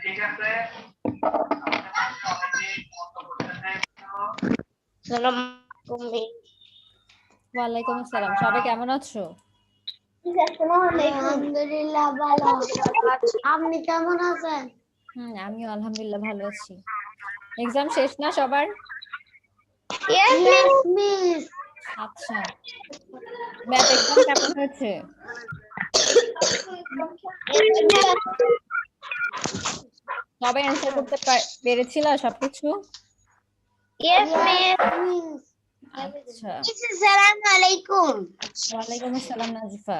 ঠিক আছে। ওয়ালাইকুম আসসালাম। সবাই কেমন আছো? আলহামদুলিল্লাহ ভালো। আপনি কেমন আছেন? আমিও আলহামদুলিল্লাহ ভালো আছি। এক্সাম শেষ না সবার? Yes, miss. আচ্ছা, ম্যাথ এক্সাম কেমন হয়েছে? সবাই অ্যানসার করতে পেরেছিল সবকিছু? Yes, miss. আচ্ছা, আসসালামু আলাইকুম। ওয়ালাইকুম আসসালাম নাজিফা।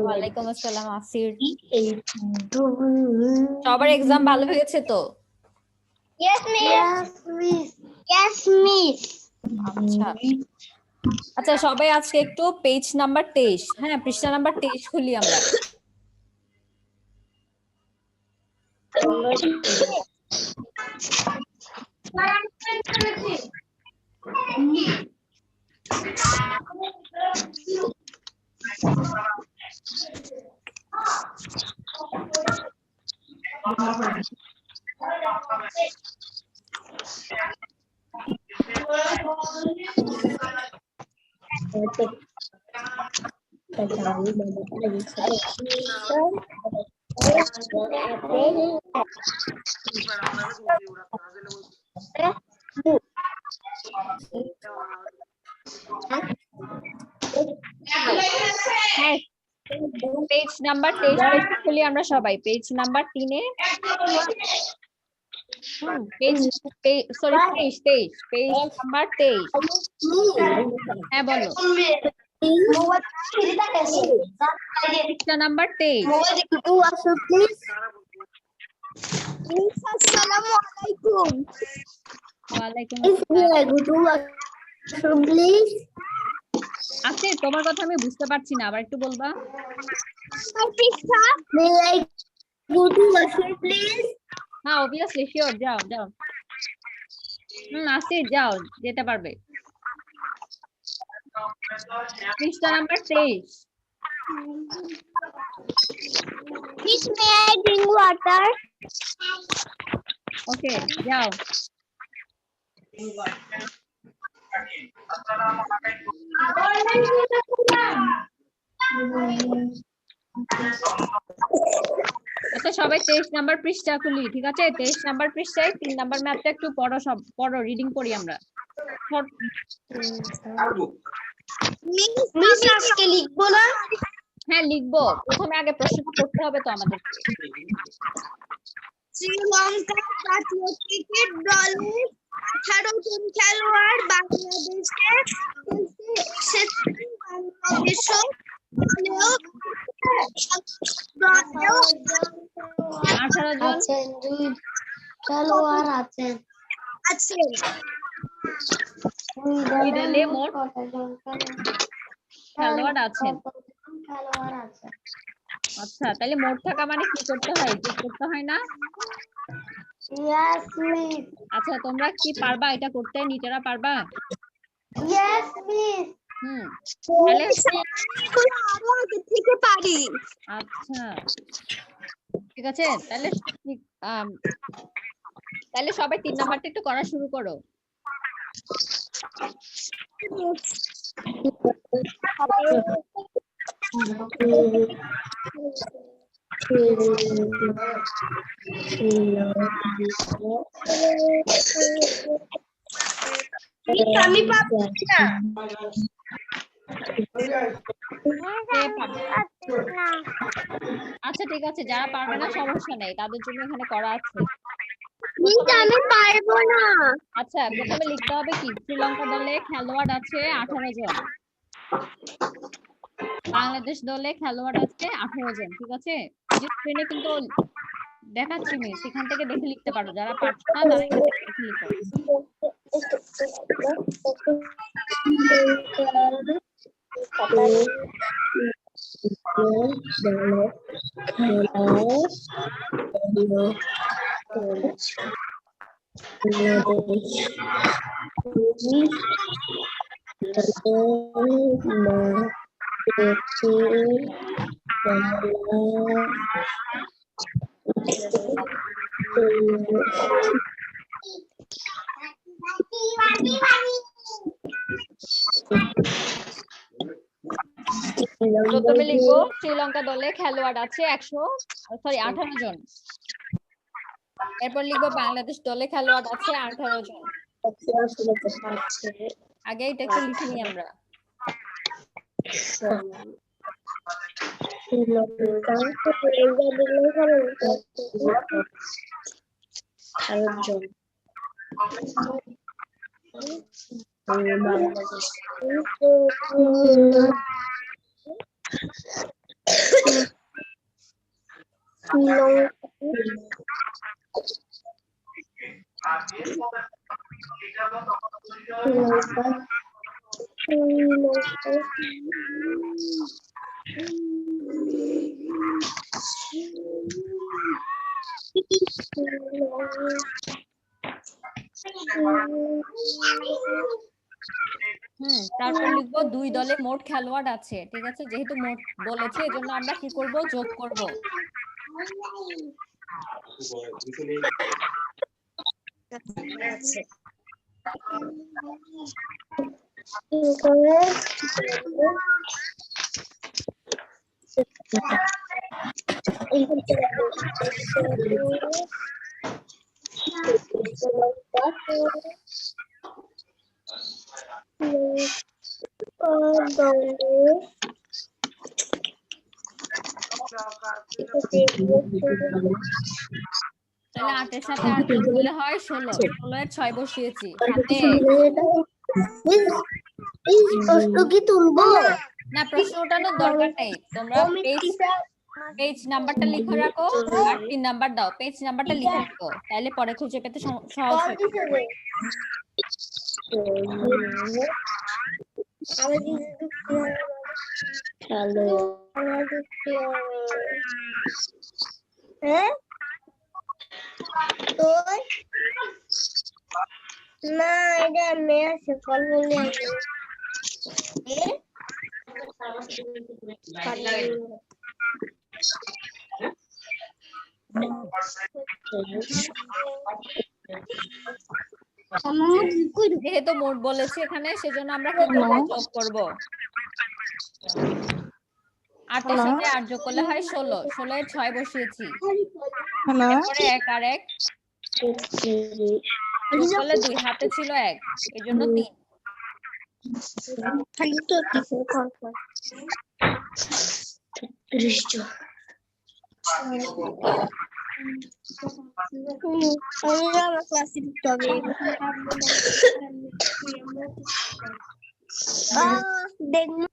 ওয়ালাইকুম আসসালাম আসির। সবার এক্সাম ভালো হয়েছে তো? Yes, miss. Yes, miss. আচ্ছা আচ্ছা, সবাই আজকে একটু পেজ নাম্বার 23, হ্যাঁ পৃষ্ঠা নাম্বার 23 খুলি আমরা। পেজ নাম্বার 23 খুলি আমরা সবাই। পেজ নাম্বার 3 এ পেজ সরি 23 পেজ নাম্বার 23। হ্যাঁ বলো। পেজটা নাম্বার 23। আসসালামু আলাইকুম। ওয়ালাইকুম আসসালাম। Please. আচ্ছা, তোমার কথা আমি বুঝতে পারছি না, আবার একটু বলবা? May I go to washroom, please? হ্যাঁ অবভিয়াসলি, শিওর, যাও যাও। আসির যাও, যেতে পারবে। পৃষ্ঠা number 23। Please, may I drink water? ওকে, যাও। আচ্ছা সবাই 23 নাম্বার পৃষ্ঠা খুলি, ঠিক আছে? 23 নাম্বার পৃষ্ঠায় 3 নাম্বার ম্যাথটা একটু পড়ো, সব পড়ো, রিডিং করি আমরা। মিস আজকে লিখবো না? হ্যাঁ লিখবো, প্রথমে আগে প্রশ্নটা করতে হবে তো আমাদের। শ্রীলঙ্কা জাতীয় ক্রিকেট দলে 18 জন খেলোয়াড় বাংলাদেশে এসেছেন। বাংলাদেশও দলেও 18 জন খেলোয়াড় আছেন। দুই দলে মোট খেলোয়াড় আছেন। আচ্ছা, তাহলে মোট থাকা মানে কি করতে হয়? যোগ করতে হয় না? Yes, miss. আচ্ছা, তোমরা কি পারবা এটা করতে? নিজেরা পারবা? Yes, miss. তাহলে আরো আগে থেকে পারি। আচ্ছা ঠিক আছে, তাহলে তাহলে সবাই 3 নাম্বারটা একটু করা শুরু করো। আমি পাবো না। আচ্ছা ঠিক আছে, যারা পারবে না সমস্যা নেই, তাদের জন্য এখানে করা আছে। আমি পারবো না। আচ্ছা, প্রথমে লিখতে হবে কি, শ্রীলঙ্কা দলে খেলোয়াড় আছে 18 জন, বাংলাদেশ দলে খেলোয়াড় আছে 18 জন, ঠিক আছে? যে স্ক্রিনে কিন্তু দেখাচ্ছি মিস, এখান থেকে দেখে লিখতে পারো, যারা পারছো না তারা এখান থেকে দেখে লিখো। প্রথমে লিখবো শ্রীলঙ্কা দলে খেলোয়াড় আছে 18 জন। এরপর লিখবো বাংলাদেশ দলে খেলোয়াড় আছে 18 জন। আগে এটা একটু লিখে নিই আমরা। তারপর লিখবো দুই দলে মোট খেলোয়াড় আছে। ঠিক আছে, যেহেতু মোট বলেছে এজন্য আমরা কি করব, যোগ করব। তাহলে 8 এর সাথে 8 যোগ করলে হয় 16। 16 এর 6 বসিয়েছি। হাতে প্রশ্ন কি তুলবো? না, প্রশ্ন ওঠানোর দরকার নেই। তোমরা পেজ নাম্বারটা লিখে রাখো আর 3 নাম্বার দাও। পেজ নাম্বারটা লিখে রাখো, তাহলে পরে খুঁজে পেতে সহজ হবে। না, এটা মেয়ে সকাল বলে যেহেতু মোট বলেছি এখানে, সেজন্য আমরা কি করব, যোগ করব। 8 এর সাথে 8 যোগ করলে হয় 16। 16 এর 6 বসিয়েছি। এরপরে 1 আর 1 যোগ করলে 2, হাতে ছিল 1, এজন্য 3। খালি তো কিছু করব। আমার ক্লাসে ঢুকতে হবে। দেখুন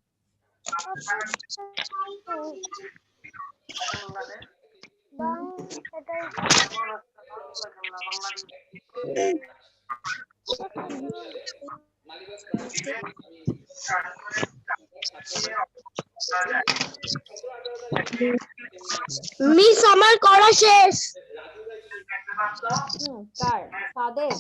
মিস, আমার করা শেষ। কার? সাদের?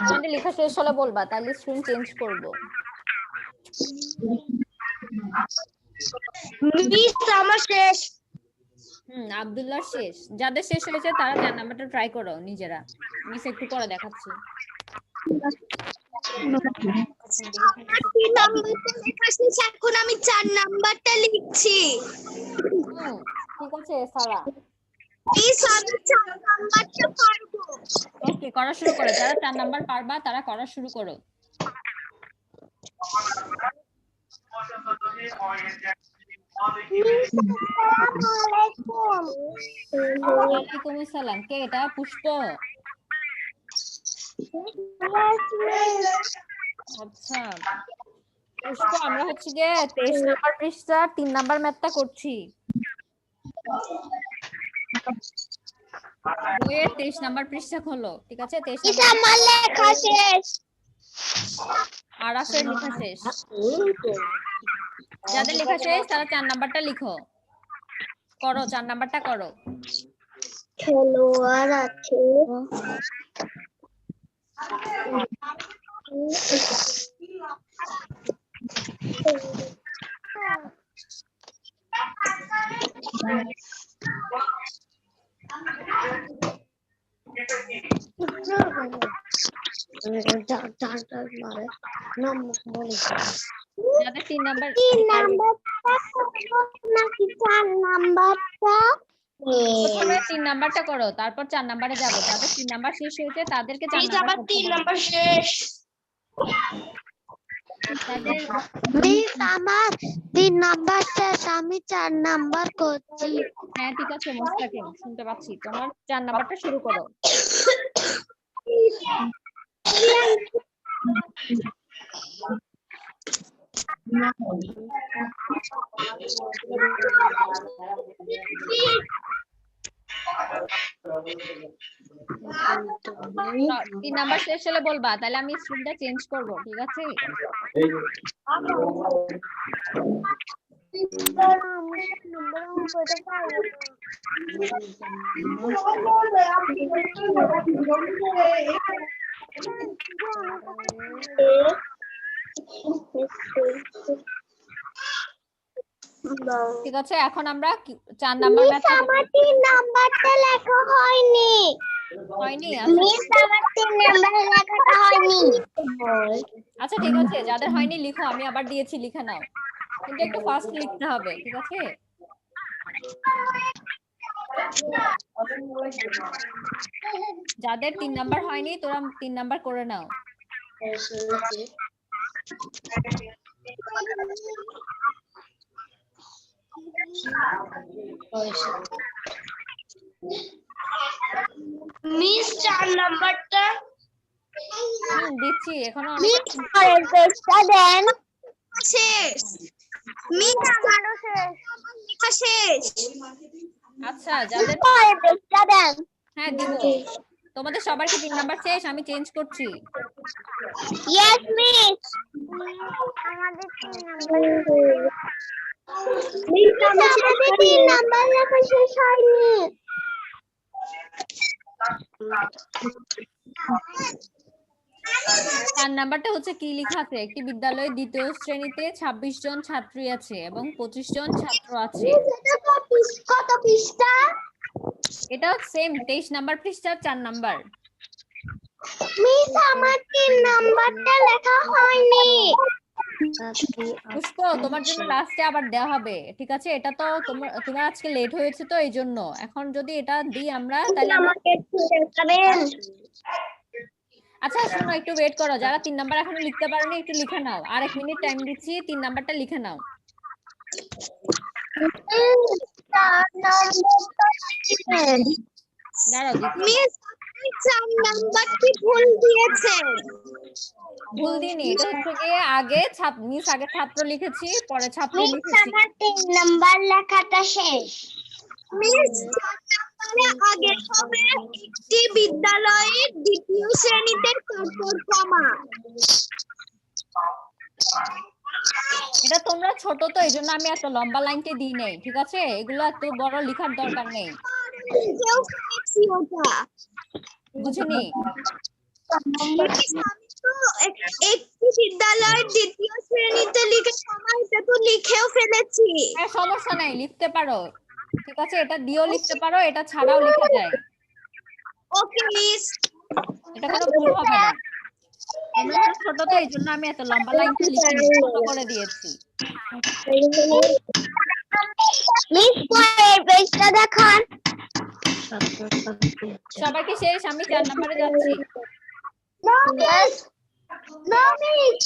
আমাদের লেখা শেষ হলে বলবা, তাহলে স্ক্রিন চেঞ্জ করব। মিস, আমার শেষ। আব্দুল্লাহ শেষ। যাদের শেষ হয়েছে তারা 4 নাম্বারটা ট্রাই করো নিজেরা। মিস একটু পরে দেখাচ্ছি। 3 নাম্বারটা লেখা শেষ, এখন আমি 4 নাম্বারটা লিখছি। ঠিক আছে সারা, মিস, আমি 4 নাম্বারটা পারবো। ওকে, করা শুরু করো। যারা 4 নাম্বার পারবা তারা করা শুরু করো। ওয়ালাইকুম আসসালাম। কে এটা? পুষ্প? আচ্ছা পুষ্প, আমরা হচ্ছে গিয়ে 23 নাম্বার পৃষ্ঠা 3 নাম্বার ম্যাথটা করছি। বইয়ের 23 নাম্বার পৃষ্ঠা খোলো, ঠিক আছে? 23 মিস নাম্বার আমার লেখা শেষ। আর আসের লেখা শেষ। যাদের লেখা শেষ তারা 4 নাম্বারটা লিখো, করো 4 নাম্বারটা করো। খেলোয়াড় আছে, যাদের 3 নাম্বার, 3 নাম্বারটা নাকি 4 নাম্বারটা? প্রথমে 3 নাম্বারটা করো, তারপর 4 নাম্বারে যাবো। যাদের 3 নাম্বার শেষ হয়েছে তাদেরকে 4 নাম্বার করতে হবে। 3 নাম্বার শেষ। যাদের মিস আমার 3 নাম্বার শেষ, আমি 4 নাম্বার করছি। হ্যাঁ ঠিক আছে মুস্তাকিম, শুনতে পাচ্ছি। তোমার 4 নাম্বারটা শুরু করো। তিন নাম্বার শেষ হলে বলবা, তাহলে আমি স্ক্রিনটা চেঞ্জ করব, ঠিক আছে? ঠিক আছে, এখন আমরা 4 নাম্বার ম্যাথটা আমার 3 নাম্বারটা লেখা হয়নি। হয়নি? মিস আমার 3 নাম্বার লেখাটা হয়নি। আচ্ছা ঠিক আছে, যাদের হয়নি লিখো, আমি আবার দিয়েছি, লিখে নাও, কিন্তু একটু ফাস্ট লিখতে হবে, ঠিক আছে? যাদের 3 নাম্বার হয়নি তোরা 3 নাম্বার করে নাও। মিস 4 নাম্বারটা দিচ্ছি, এখনো মিস পরের পেজটা দেন। শেষ। মিস আমারও শেষ। লেখা শেষ। আচ্ছা যাদের পরের পেজটা দেন। হ্যাঁ দিব। তোমাদের সবার কি 3 নাম্বার শেষ? আমি চেঞ্জ করছি। Yes miss. আমাদের 3 নাম্বার মিস আমাদের 3 নাম্বার লেখা শেষ হয়নি। 4 নাম্বারটা হচ্ছে কি লেখা আছে? একটি বিদ্যালয়ে দ্বিতীয় শ্রেণীতে 26 জন ছাত্রী আছে এবং 25 জন ছাত্র আছে। কত পৃষ্ঠা? এটা সেম 23 নাম্বার পৃষ্ঠার 4 নাম্বার। মিস আমার 3 নাম্বারটা লেখা হয়নি। পুষ্প, তোমার জন্য লাস্টে আবার দেওয়া হবে, ঠিক আছে? এটা তো তোমার আজকে লেট হয়েছে তো এই জন্য। এখন যদি এটা দিই আমরা তাহলে আমাকে একটু দেখাবেন। আচ্ছা শোনো, একটু ওয়েট করো, যারা 3 নাম্বার এখনো লিখতে পারোনি একটু লিখে নাও, আর 1 মিনিট টাইম দিচ্ছি, 3 নাম্বারটা লিখে নাও। দাঁড়াও দিচ্ছি। মিস 4 নাম্বার কি ভুল দিয়েছেন? ভুল দিইনি, এটা হচ্ছে গিয়ে আগে মিস আগে ছাত্র লিখেছি, পরে ছাত্রী মিস লিখেছি। আমার 3 নাম্বার লেখাটা শেষ। মিস 4 নাম্বারে আগে হবে একটি বিদ্যালয়ের দ্বিতীয় শ্রেণীতে তারপর কমা। এটা তোমরা ছোট তো এই জন্য আমি এত লম্বা লাইনটি দিই নাই, ঠিক আছে? এগুলো এত বড় লেখার দরকার নেই, বুঝিনি? একটি বিদ্যালয়ের দ্বিতীয় শ্রেণীতে লিখে কমা, এটা তো লিখেও ফেলেছি। হ্যাঁ সমস্যা নাই, লিখতে পারো, ঠিক আছে? এটা দিয়েও লিখতে পারো, এটা ছাড়াও লেখা যায়। ওকে মিস। এটা কোনো ভুল হবে না। তোমরা ছোট তো এই জন্য আমি এত লম্বা লাইনটা লিখিনি, ছোট করে দিয়েছি। মিস পরের পেজটা দেখান। সবার কি শেষ? আমি 4 নাম্বারে যাচ্ছি। No miss. No miss.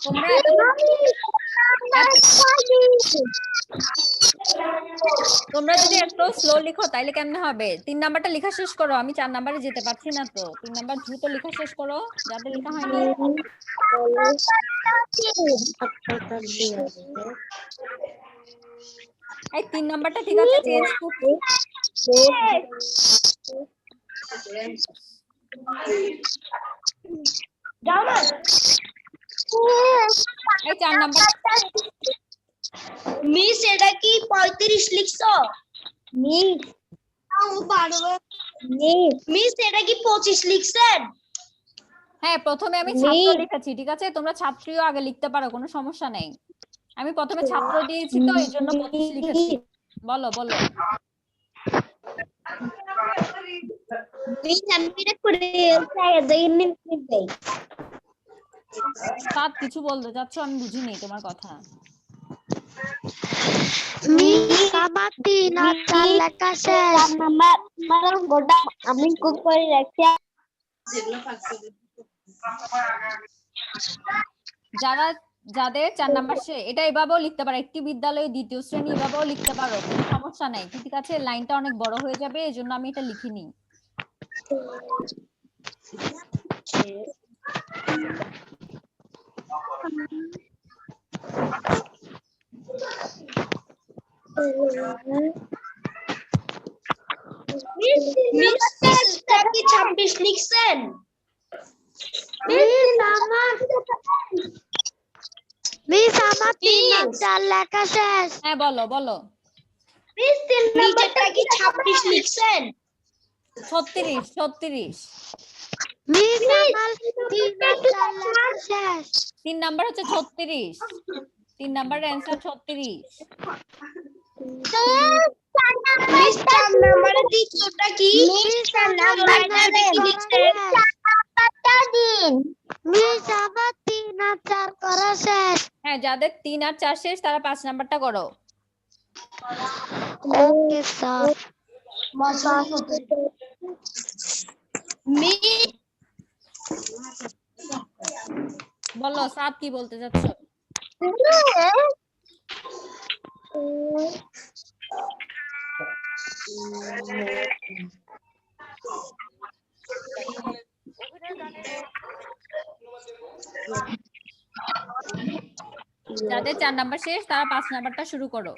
তোমরা নো মিস। তোমরা যদি এত স্লো লিখো তাইলে কেমনে হবে? 3 নাম্বারটা লেখা শেষ করো, আমি 4 নাম্বারে যেতে পারছি না তো। 3 নাম্বার দ্রুত লেখা শেষ করো, যাদের লেখা হয়নি। এই 3 নাম্বারটা ঠিক আছে, চেঞ্জ করছি। এই 4 নাম্বার মিস এটা কি 35 লিখছো? মিস মিস এটা কি 25 লিখছেন? হ্যাঁ, প্রথমে আমি ছাত্র লিখেছি, ঠিক আছে? তোমরা ছাত্রীও আগে লিখতে পারো, কোনো সমস্যা নেই। আমি প্রথমে ছাত্র দিয়েছি তো এই জন্য 25 লিখেছি। বলো বলো। সাত কিছু বলতে চাচ্ছ, আমি বুঝিনি তোমার কথা। আমি কুক করে রাখছি। যাদের 4 নাম্বার এটা এভাবেও লিখতে পারো, একটি বিদ্যালয়ে দ্বিতীয় শ্রেণী এভাবেও লিখতে পারো, কোনো সমস্যা নাই। ঠিক আছে, লাইনটা অনেক বড় হয়ে যাবে, এজন্য আমি এটা লিখিনি। মিস এটা কি 26 লিখছেন? মিস আমার 3 আর 4 লেখা শেষ। হ্যাঁ বলো বলো। মিস 3 নাম্বারটা কি 26 লিখছেন? 36 36। মিস আমার 3 আর 4 লেখা শেষ। 3 নাম্বার হচ্ছে 36। 3 নাম্বারের অ্যানসার 36। মিস 4 নাম্বারের দ্বিতীয়টা কি? মিস 4 নাম্বারটা কি লিখছেন? নাম্বারটা দিন। মিস আমার 3 আর 4 করা শেষ। হ্যাঁ, যাদের 3 আর 4 শেষ তারা 5 নাম্বারটা করো। Okay sir. মিস বলো, সাত কি বলতে চাচ্ছ? যাদের 4 নাম্বার শেষ তারা 5 নাম্বারটা শুরু করো।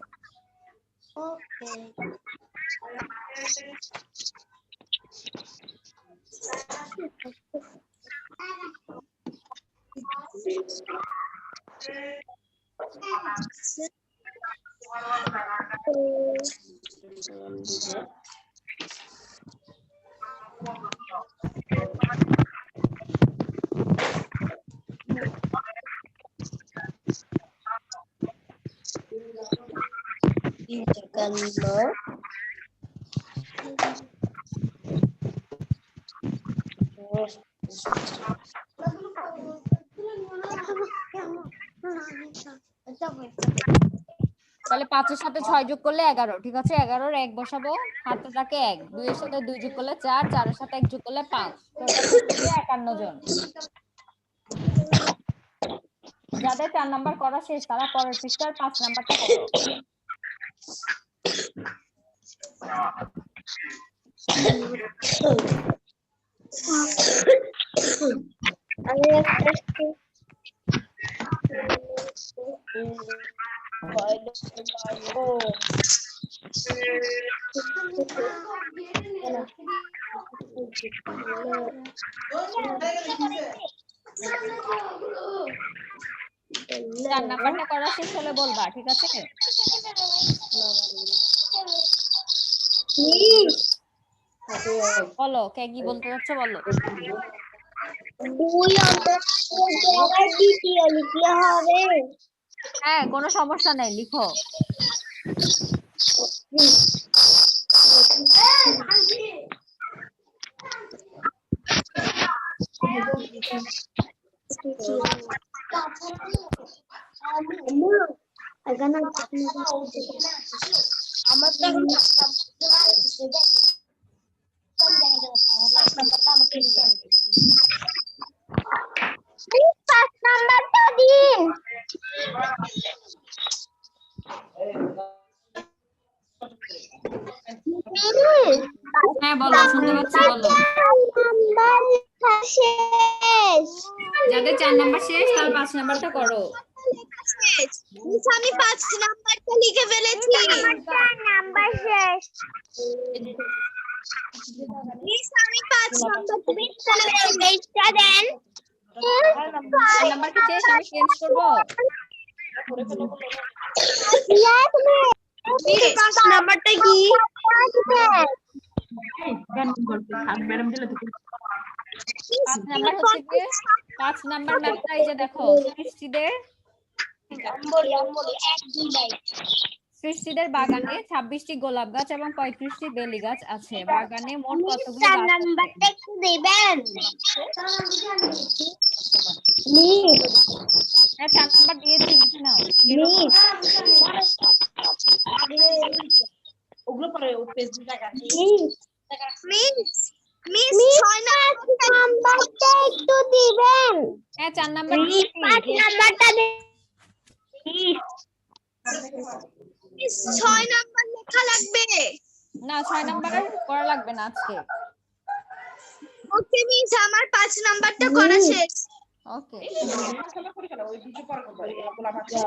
তাহলে 5 এর সাথে 6 যোগ করলে 11, ঠিক আছে? 11 এর 1 বসাবো, হাতে থাকে 1, 2 এর সাথে 2 যোগ করলে 4, 4 এর সাথে 1 যোগ করলে 5, টোটাল 51 জন। যাদের 4 নাম্বার করা শেষ তারা পরের পৃষ্ঠার 5 নাম্বারটা করো। চার নাম্বারটা করা শেষ হলে বলবা, ঠিক আছে? বলো, কে কি বলতে যাচ্ছ বলো। হ্যাঁ, কোনো সমস্যা নেই, লিখো। নাম্বারটা দিন। শুনতে পাচ্ছি, বলো। নাম্বার লেখা শেষ। যাদের 4 নাম্বার শেষ তারা 5 নাম্বারটা করো। মিস আমি 5 নাম্বারটা লিখে ফেলেছি। আমার 4 নাম্বার শেষ। মিস আমি 5 নাম্বারটা পেজটা দেন। 4 নাম্বার কি শেষ? আমি চেঞ্জ করব। মিস 5 নাম্বারটা কি? 5 নাম্বার হচ্ছে কি? 5 নাম্বার ম্যাপটা এই যে দেখো, সৃষ্টিদের সৃষ্টিদের বাগানে 26টি গোলাপ গাছ এবং 35টি বেলি গাছ আছে। বাগানে মোট কতগুলো গাছ আছে? নাম্বারটা একটু দিবেন। হ্যাঁ, 4 নাম্বার দিয়েছি, লিখে নাও। ওগুলো পরে ফেসবুক দেখাচ্ছি। মিস 6 নাম্বারটা একটু দিবেন। হ্যাঁ, 4 নাম্বার 5 নাম্বারটা মিস 6 নাম্বার লেখা লাগবে। না, 6 নাম্বার করা লাগবে না আজকে। ওকে মিস আমার 5 নাম্বারটা করা শেষ। ওকে, ওই দুটো পরে করবো, গোলাপ আছে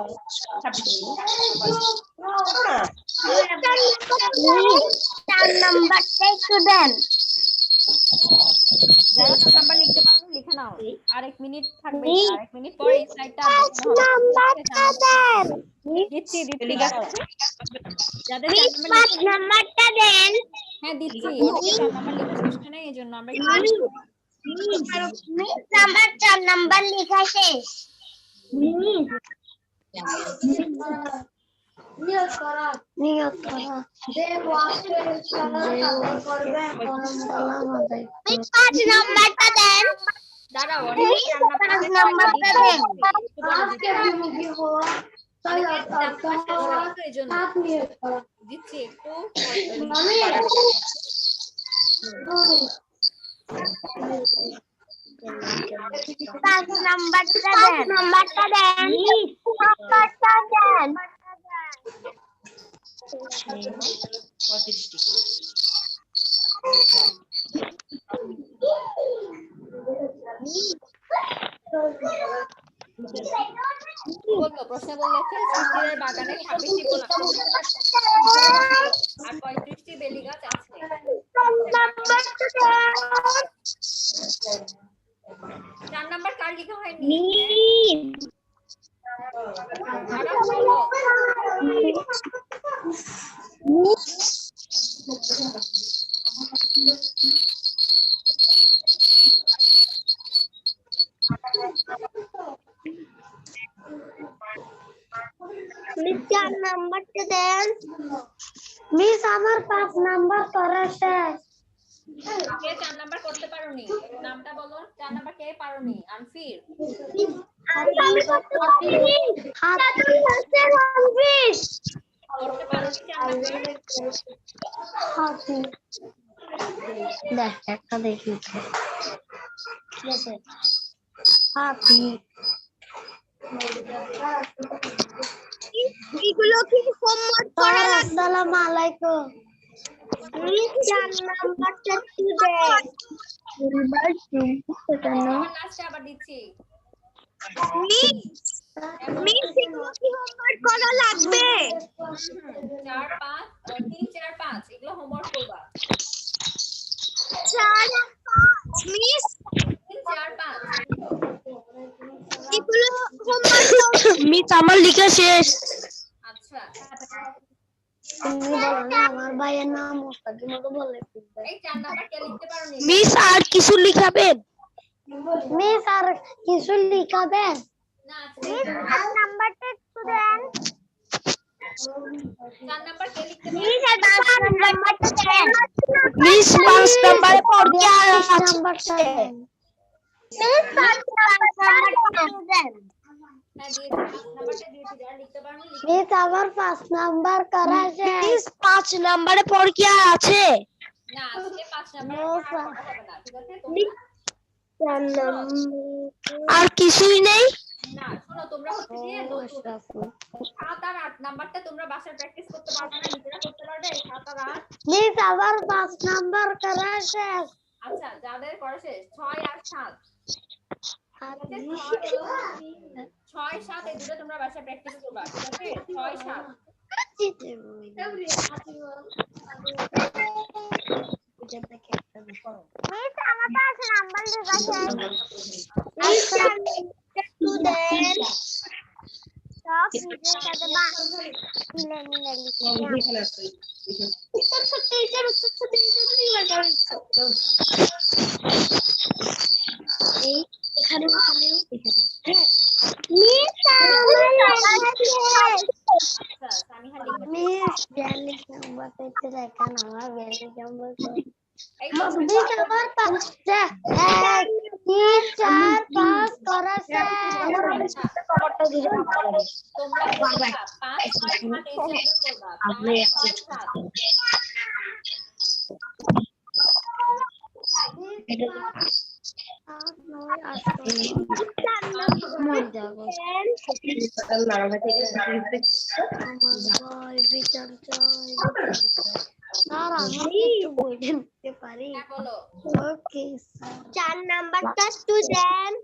26। 4 নাম্বারটা একটু দেন। যারা 4 নাম্বার লিখতে পারো লিখে নাও। আরেক মিনিট থাকবে, আরেক মিনিট পর এই স্লাইডটা 5 নাম্বারটা দেন। দিচ্ছি দাঁড়াও। যাদের 4 নাম্বার 5 নাম্বারটা দেন। হ্যাঁ দিচ্ছি, অনেকে 4 নাম্বার লিখে শেষ হয় না, এইজন্য আমরা একটু মিস আমার 4 নাম্বার লেখা শেষ। নিয়ত করা। মিস 5 নাম্বারটা দেন। দাঁড়াও, অনেকে 4 5 নাম্বারটা দেন। এইজন্য দিচ্ছি একটু। 5 নাম্বারটা দেন। নাম্বারটা দেন। নাম্বারটা দেন। 35টি। বললো, প্রশ্ন বলেছে সৃষ্টিদের বাগানে 26টি গোলাপ আর 35টি বেলি গাছ আছে। নাম্বারটা দেন। 4 নাম্বার কার লেখা হয়নি? দাঁড়াও, বলো। মিস 4 নাম্বারটা দেন। মিস আমার 5 নাম্বার করা শেষ। কে 4 নাম্বার করতে পারোনি? নামটা বলো। 4 নাম্বার কে পারোনি? আনফির। আমি করতে পারিনি। হাতে হাতে রাখবিস। করতে পারোনি 4 নাম্বার? হাতে দেখ একটা দেখি। হাতি এগুলো কি হোমওয়ার্ক করা লাগবে? আসসালামু আলাইকুম। মিস 4 নাম্বারটা কি দেন? লাস্টে আবার দিচ্ছি। মিস এগুলো কি হোমওয়ার্ক করা লাগবে? 4 5 3 4 5 এগুলো হোমওয়ার্ক করবা। 4 5 মিস 3 4 5 এগুলো হোমওয়ার্ক মিস আমার লেখা শেষ। আচ্ছা, তুমি বলো না আমার ভাইয়ের নাম মুস্তাকিম ওকে বলে এই 4 নাম্বার কে লিখতে পারোনি? মিস আর কিছু লিখাবেন? মিস আর কিছু লিখাবেন? না, মিস আর নাম্বারটা একটু দেন। 4 নাম্বার কে লিখতে মিস পারোনি? আর নাম্বারটা দেন। মিস 5 নাম্বারে পড়তে আর নাম্বারটা দেন। মিস 5 নাম্বারটা দেন। হ্যাঁ দিয়েছি, 5 নাম্বারটা দিয়েছি। যারা লিখতে পারোনি লিখে মিস আমার 5 নাম্বার করা শেষ। মিস 5 নাম্বারে পড়তে আর আছে? না, আজকে 5 নাম্বার করা হবে না, ঠিক আছে? তোমরা আর কিছুই নেই? না, শোনো, তোমরা হচ্ছে যে নতুন খাতা আর 8 নাম্বারটা তোমরা বাসায় প্র্যাকটিস করতে পারবে না, নিজেরা করতে পারবে 7 আর 8? মিস আবার 5 নাম্বার করা শেষ। আচ্ছা, যাদের করা শেষ 6 আর 7, 6 7 এই দুটো তোমরা বাসায় প্র্যাকটিস করবা, ঠিক আছে? 6 7 মিস আমার 5 নাম্বার লেখা শেষ। স্টুডেন্ট সব নিজের সাথে মিলে মিলে লিখে এখানে আছে এই এখানে আচ্ছা, সামিহা লিখবে। মিস বিয়াল্লিশ নাম্বার পেতে লেখা আমার 42 নাম্বার এই মিস আবার 5 1 2 4 5 করা শেষ। তোমরা করবা 5 6 7 এই যে করবা 5 6 7। হ্যাঁ, বলো। 4 নাম্বারটা স্টুডেন্ট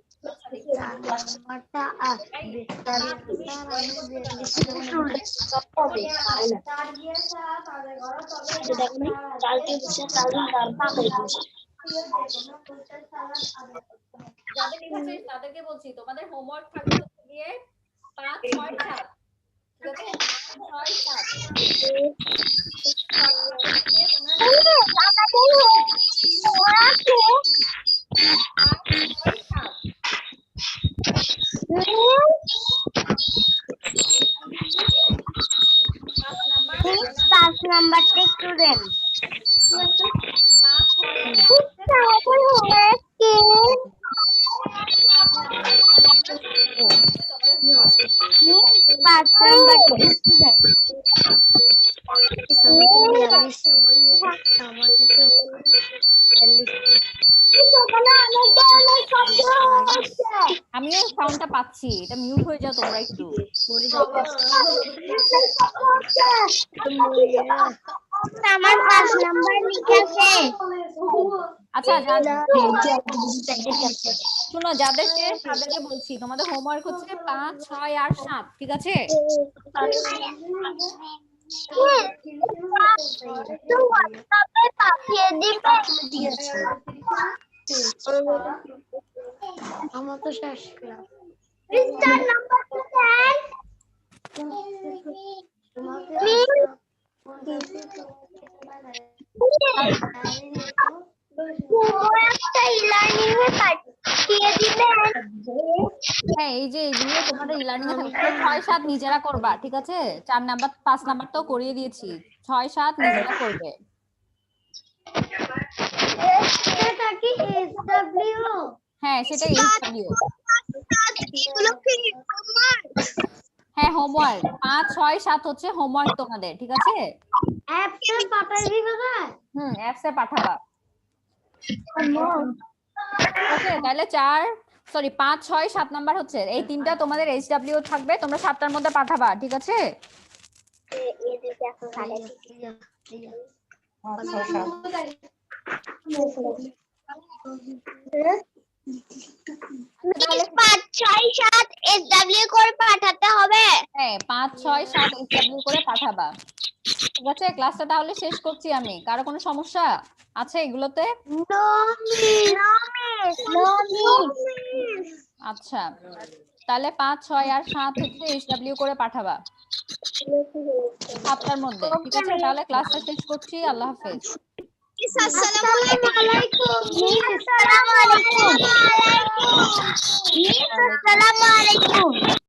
যাদের লিখেছে তাদেরকে বলছি তোমাদের হোমওয়ার্ক থাকবে হচ্ছে গিয়ে 5 6 7, ঠিক আছে? 5 6 7 দিয়ে তোমরা 5 নাম্বারটা স্টুডেন্ট 5 আমিও সাউন্ডটা পাচ্ছি, এটা মিউট হয়ে যাও তোমরা একটু। আমার 5 নাম্বার লিখেছে। আচ্ছা, শোনো, যাদের শেষ তাদেরকে বলছি তোমাদের হোমওয়ার্ক হচ্ছে 5 6 আর 7, ঠিক আছে? আমার তো শেষ ক্লাস। হ্যাঁ, এই যে এইগুলো তোমাদের ইলার্নিং এ থাকবে। 6 7 নিজেরা করবা, ঠিক আছে? 4 নাম্বার 5 নাম্বারটাও করিয়ে দিয়েছি, 6 7 নিজেরা করবে। হ্যাঁ, সেটা SW। হ্যাঁ, হোমওয়ার্ক 5 6 7 হচ্ছে হোমওয়ার্ক তোমাদের, ঠিক আছে? অ্যাপসে পাঠাইবি কোথায়? অ্যাপসে পাঠাবা। ওকে, তাহলে 5 6 7 নাম্বার হচ্ছে এই তিনটা তোমাদের SW থাকবে, তোমরা 7টার মধ্যে পাঠাবা, ঠিক আছে? তাহলে 5 6 7 SW করে পাঠাতে হবে। হ্যাঁ, 5 6 7 SW করে পাঠাবা, ঠিক আছে? ক্লাসটা তাহলে শেষ করছি আমি। কারো কোনো সমস্যা আছে এগুলোতে? আচ্ছা, তাহলে 5 6 আর 7 হচ্ছে SW করে পাঠাবা 7টার মধ্যে, ঠিক আছে? তাহলে ক্লাসটা শেষ করছি। আল্লাহ হাফেজ। আসসালামু আলাইকুম।